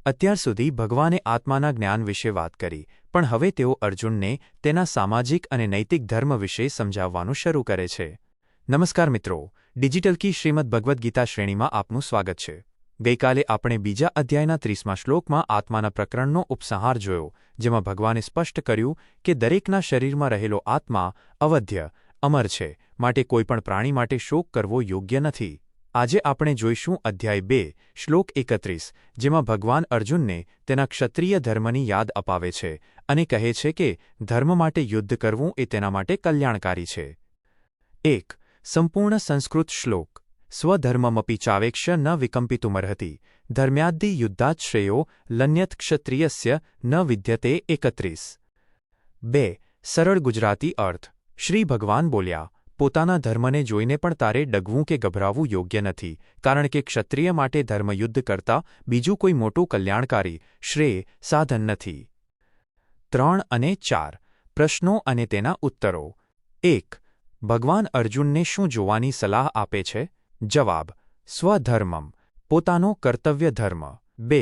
અત્યાર સુધી ભગવાને આત્માના જ્ઞાન વિશે વાત કરી, પણ હવે તેઓ અર્જુનને તેના સામાજિક અને નૈતિક ધર્મ વિશે સમજાવવાનું શરૂ કરે છે. નમસ્કાર મિત્રો, ડિજિટલ કી શ્રીમદ ભગવદ્ ગીતા શ્રેણીમાં આપનું સ્વાગત છે. ગઈકાલે આપણે બીજા અધ્યાયના 30મા શ્લોકમાં આત્માના પ્રકરણનો ઉપસંહાર જોયો, જેમાં ભગવાને સ્પષ્ટ કર્યું કે દરેકના શરીરમાં રહેલો આત્મા અવધ્ય, અમર છે, માટે કોઈપણ પ્રાણી માટે શોક કરવો યોગ્ય નથી. આજે આપણે જોઈશું અધ્યાય 2, શ્લોક 31, જેમાં ભગવાન અર્જુનને તેના ક્ષત્રિય ધર્મની યાદ અપાવે છે અને કહે છે કે ધર્મ માટે યુદ્ધ કરવું એ તેના માટે કલ્યાણકારી છે. 1. સંપૂર્ણ સંસ્કૃત શ્લોક. સ્વધર્મમપી ચાવેક્ષ્ય ન વિકમ્પિતુમર્હતિ ધર્મ્યાદ્ધિ યુદ્ધાત શ્રેયો લન્યત ક્ષત્રિયસ્ય ન વિદ્યતે 31. 2. સરળ ગુજરાતી અર્થ. શ્રી ભગવાન બોલ્યા, પોતાના ધર્મને જોઈને પણ તારે ડગવું કે ગભરાવું યોગ્ય નથી, કારણ કે ક્ષત્રિય માટે ધર્મયુદ્ધ કરતાં બીજું કોઈ મોટું કલ્યાણકારી શ્રેય સાધન નથી. 3 અને 4. પ્રશ્નો અને તેના ઉત્તરો. 1. ભગવાન અર્જુનને શું જોવાની સલાહ આપે છે? જવાબ: સ્વધર્મમ, પોતાનો કર્તવ્ય ધર્મ. 2.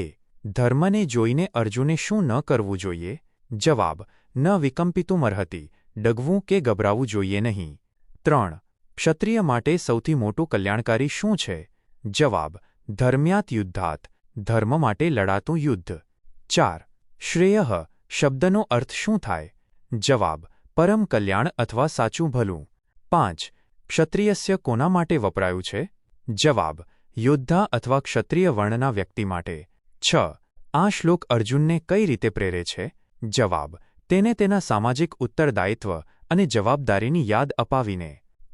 ધર્મને જોઈને અર્જુને શું ન કરવું જોઈએ? જવાબ: ન વિકમ્પિતુમર્હતિ, ડગવું કે ગભરાવું જોઈએ નહીં. 3. ક્ષત્રિય માટે સૌથી મોટું કલ્યાણકારી શું છે? જવાબ: ધર્મ્યાત યુદ્ધાત, ધર્મ માટે લડાતું યુદ્ધ. 4. શ્રેયઃ શબ્દનો અર્થ શું થાય? જવાબ: પરમ કલ્યાણ અથવા સાચું ભલું. 5. ક્ષત્રિયસ્ય કોના માટે વપરાયું છે? જવાબ: યોદ્ધા અથવા ક્ષત્રિય વર્ણના વ્યક્તિ માટે. 6. આ શ્લોક અર્જુનને કઈ રીતે પ્રેરે છે? જવાબ: તેને તેના સામાજિક ઉત્તરદાયિત્વ અને જવાબદારીની યાદ અપાવીને.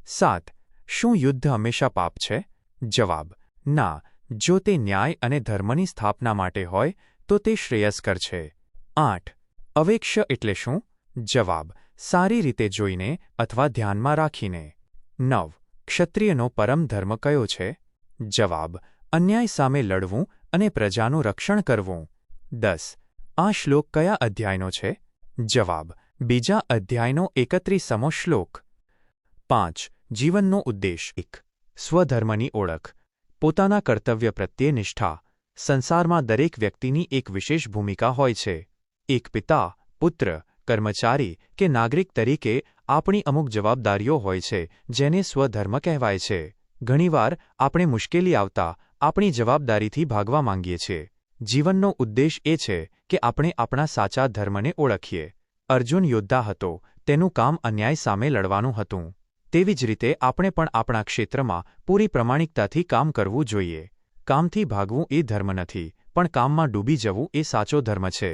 7. શું યુદ્ધ હંમેશા પાપ છે? જવાબ: ના, જો તે ન્યાય અને ધર્મની સ્થાપના માટે હોય તો તે શ્રેયસ્કર છે. 8. અવેક્ષ્ય એટલે શું? જવાબ: સારી રીતે જોઈને અથવા ધ્યાનમાં રાખીને. 9. ક્ષત્રિયનો પરમ ધર્મ કયો છે? જવાબ: અન્યાય સામે લડવું અને પ્રજાનું રક્ષણ કરવું. 10. આ શ્લોક કયા અધ્યાયનો છે? જવાબ: બીજા અધ્યાયનો 31મો શ્લોક. 5. જીવનનો ઉદ્દેશ. 1. સ્વધર્મની ઓળખ. પોતાના કર્તવ્ય પ્રત્યે નિષ્ઠા. સંસારમાં દરેક વ્યક્તિની એક વિશેષ ભૂમિકા હોય છે. એક પિતા, પુત્ર, કર્મચારી કે નાગરિક તરીકે આપણી અમુક જવાબદારીઓ હોય છે, જેને સ્વધર્મ કહેવાય છે. ઘણીવાર આપણે મુશ્કેલી આવતા આપણી જવાબદારીથી ભાગવા માંગીએ છીએ. જીવનનો ઉદ્દેશ એ છે કે આપણે આપણા સાચા ધર્મને ઓળખીએ. અર્જુન યોદ્ધા હતો, તેનું કામ અન્યાય સામે લડવાનું હતું. તેવી જ રીતે આપણે પણ આપણા ક્ષેત્રમાં પૂરી પ્રમાણિકતાથી કામ કરવું જોઈએ. કામથી ભાગવું એ ધર્મ નથી, પણ કામમાં ડૂબી જવું એ સાચો ધર્મ છે.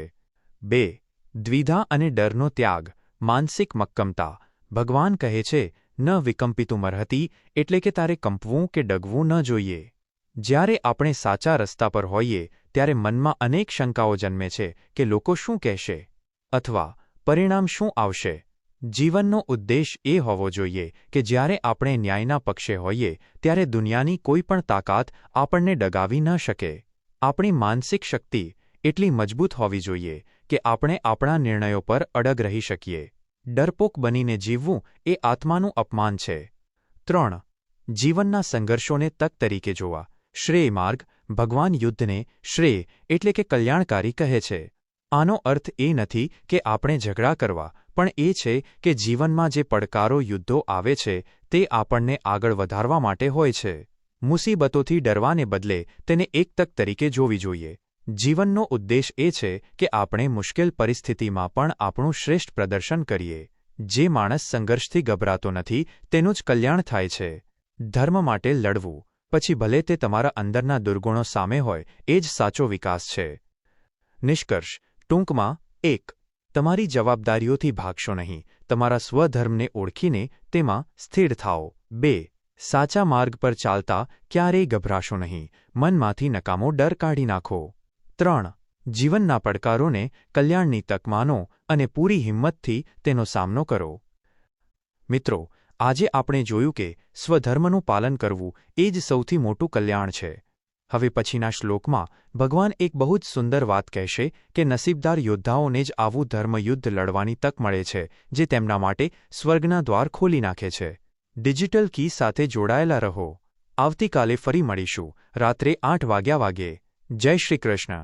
2. દ્વિધા અને ડરનો ત્યાગ. માનસિક મક્કમતા. ભગવાન કહે છે, ન વિકમ્પિતુમર્હતિ, એટલે કે તારે કંપવું કે ડગવું ન જોઈએ. જ્યારે આપણે સાચા રસ્તા પર હોઈએ ત્યારે મનમાં અનેક શંકાઓ જન્મે છે કે લોકો શું કહેશે અથવા પરિણામ શું આવશે. જીવનનો ઉદ્દેશ એ હોવો જોઈએ કે જ્યારે આપણે ન્યાયના પક્ષે હોઈએ ત્યારે દુનિયાની કોઈ પણ તાકાત આપણને ડગાવી ન શકે. આપણી માનસિક શક્તિ એટલી મજબૂત હોવી જોઈએ કે આપણે આપણા નિર્ણયો પર અડગ રહી શકીએ. ડરપોક બનીને જીવવું એ આત્માનું અપમાન છે. 3. જીવનના સંઘર્ષોને તક તરીકે જોવા. શ્રેય માર્ગ. ભગવાન યુદ્ધને શ્રેય એટલે કે કલ્યાણકારી કહે છે. આનો અર્થ એ નથી કે આપણે ઝઘડા કરવા, પણ એ છે કે જીવનમાં જે પડકારો યુદ્ધો આવે છે તે આપણને આગળ વધારવા માટે હોય છે. મુસીબતોથી ડરવાને બદલે તેને એક તક તરીકે જોવી જોઈએ. જીવનનો ઉદ્દેશ એ છે કે આપણે મુશ્કેલ પરિસ્થિતિમાં પણ આપણું શ્રેષ્ઠ પ્રદર્શન કરીએ. જે માણસ સંઘર્ષથી ગભરાતો નથી તેનું જ કલ્યાણ થાય છે. ધર્મ માટે લડવું, પછી ભલે તે તમારા અંદરના દુર્ગુણો સામે હોય, એ જ સાચો વિકાસ છે. નિષ્કર્ષ. ટૂંકમાં. 1. તમારી જવાબદારીઓથી ભાગશો નહીં, તમારા સ્વધર્મને ઓળખીને તેમાં સ્થિર થાઓ. 2. સાચા માર્ગ પર ચાલતા ક્યારેય ગભરાશો નહીં, મનમાંથી નકામો ડર કાઢી નાખો. 3. જીવનના પડકારોને કલ્યાણની તક માનો અને પૂરી હિંમતથી તેનો સામનો કરો. મિત્રો, આજે આપણે જોયું કે સ્વધર્મનું પાલન કરવું એ જ સૌથી મોટું કલ્યાણ છે. હવે પછીના શ્લોકમાં ભગવાન એક બહુ જ સુંદર વાત કહેશે કે નસીબદાર યોદ્ધાઓને જ આવું ધર્મયુદ્ધ લડવાની તક મળે છે જે તેમના માટે સ્વર્ગના દ્વાર ખોલી નાખે છે. ડિજિટલ કી સાથે જોડાયેલા રહો. આવતીકાલે ફરી મળીશું રાત્રે 8 વાગ્યે. જય શ્રી કૃષ્ણ.